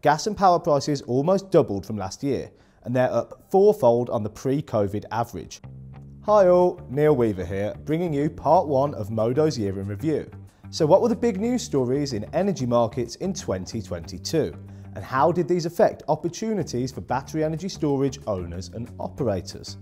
gas and power prices almost doubled from last year, and they're up fourfold on the pre-COVID average. Hi all, Neil Weaver here, bringing you part 1 of Modo's Year in Review. So what were the big news stories in energy markets in 2022? And how did these affect opportunities for battery energy storage owners and operators?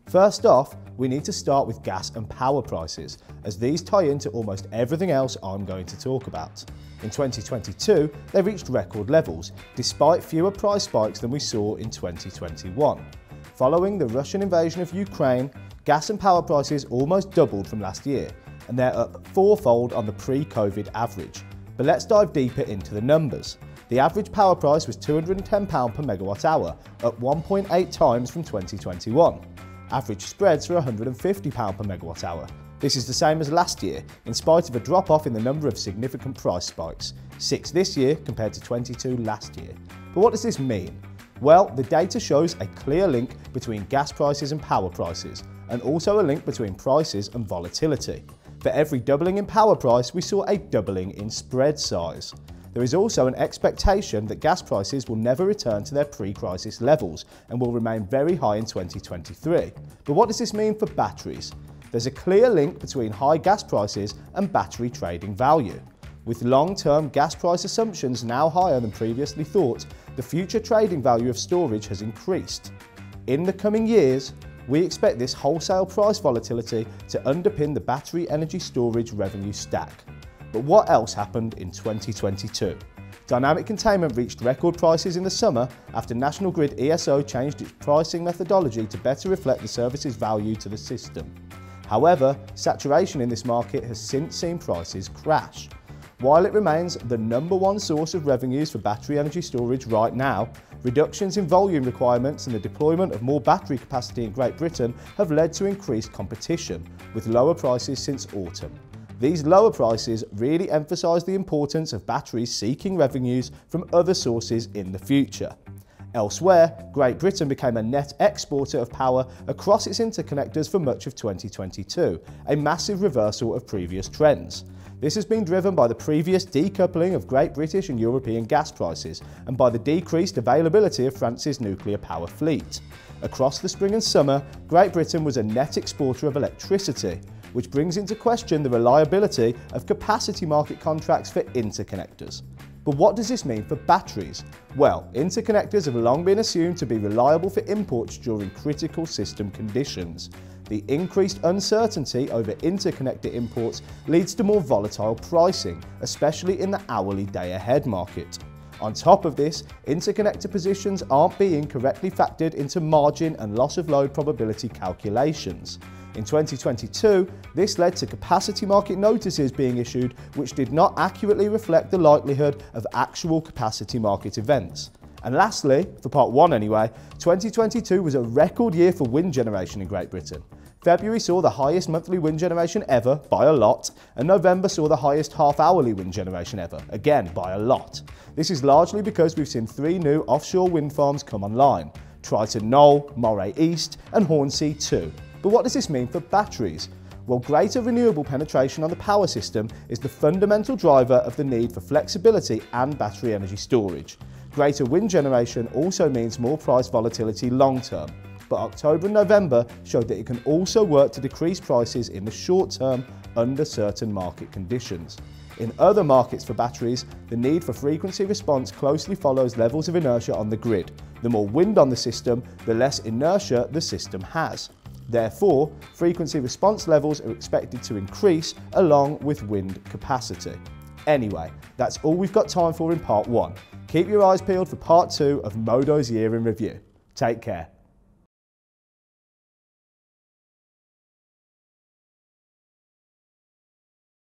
First off, we need to start with gas and power prices, as these tie into almost everything else I'm going to talk about. In 2022, they reached record levels, despite fewer price spikes than we saw in 2021. Following the Russian invasion of Ukraine, gas and power prices almost doubled from last year, and they're up fourfold on the pre-COVID average. But let's dive deeper into the numbers. The average power price was £210 per megawatt hour, up 1.8 times from 2021. Average spreads were £150 per megawatt hour. This is the same as last year, in spite of a drop-off in the number of significant price spikes, 6 this year compared to 22 last year. But what does this mean? Well, the data shows a clear link between gas prices and power prices, and also a link between prices and volatility. For every doubling in power price, we saw a doubling in spread size. There is also an expectation that gas prices will never return to their pre-crisis levels and will remain very high in 2023. But what does this mean for batteries? There's a clear link between high gas prices and battery trading value. With long-term gas price assumptions now higher than previously thought, the future trading value of storage has increased. In the coming years, we expect this wholesale price volatility to underpin the battery energy storage revenue stack. But what else happened in 2022? Dynamic containment reached record prices in the summer after National Grid ESO changed its pricing methodology to better reflect the service's value to the system. However, saturation in this market has since seen prices crash. While it remains the #1 source of revenues for battery energy storage right now, reductions in volume requirements and the deployment of more battery capacity in Great Britain have led to increased competition, with lower prices since autumn. These lower prices really emphasise the importance of batteries seeking revenues from other sources in the future. Elsewhere, Great Britain became a net exporter of power across its interconnectors for much of 2022, a massive reversal of previous trends. This has been driven by the previous decoupling of Great British and European gas prices and by the decreased availability of France's nuclear power fleet. Across the spring and summer, Great Britain was a net exporter of electricity, which brings into question the reliability of capacity market contracts for interconnectors. But what does this mean for batteries? Well, interconnectors have long been assumed to be reliable for imports during critical system conditions. The increased uncertainty over interconnector imports leads to more volatile pricing, especially in the hourly day-ahead market. On top of this, interconnector positions aren't being correctly factored into margin and loss of load probability calculations. In 2022, this led to capacity market notices being issued which did not accurately reflect the likelihood of actual capacity market events. And lastly, for part 1 anyway, 2022 was a record year for wind generation in Great Britain. February saw the highest monthly wind generation ever, by a lot, and November saw the highest half-hourly wind generation ever, again by a lot. This is largely because we've seen 3 new offshore wind farms come online: Triton Knoll, Moray East and Hornsea 2. But what does this mean for batteries? Well, greater renewable penetration on the power system is the fundamental driver of the need for flexibility and battery energy storage. Greater wind generation also means more price volatility long term, but October and November showed that it can also work to decrease prices in the short term under certain market conditions. In other markets for batteries, the need for frequency response closely follows levels of inertia on the grid. The more wind on the system, the less inertia the system has. Therefore, frequency response levels are expected to increase along with wind capacity. Anyway, that's all we've got time for in part 1. Keep your eyes peeled for part 2 of Modo's Year in Review. Take care.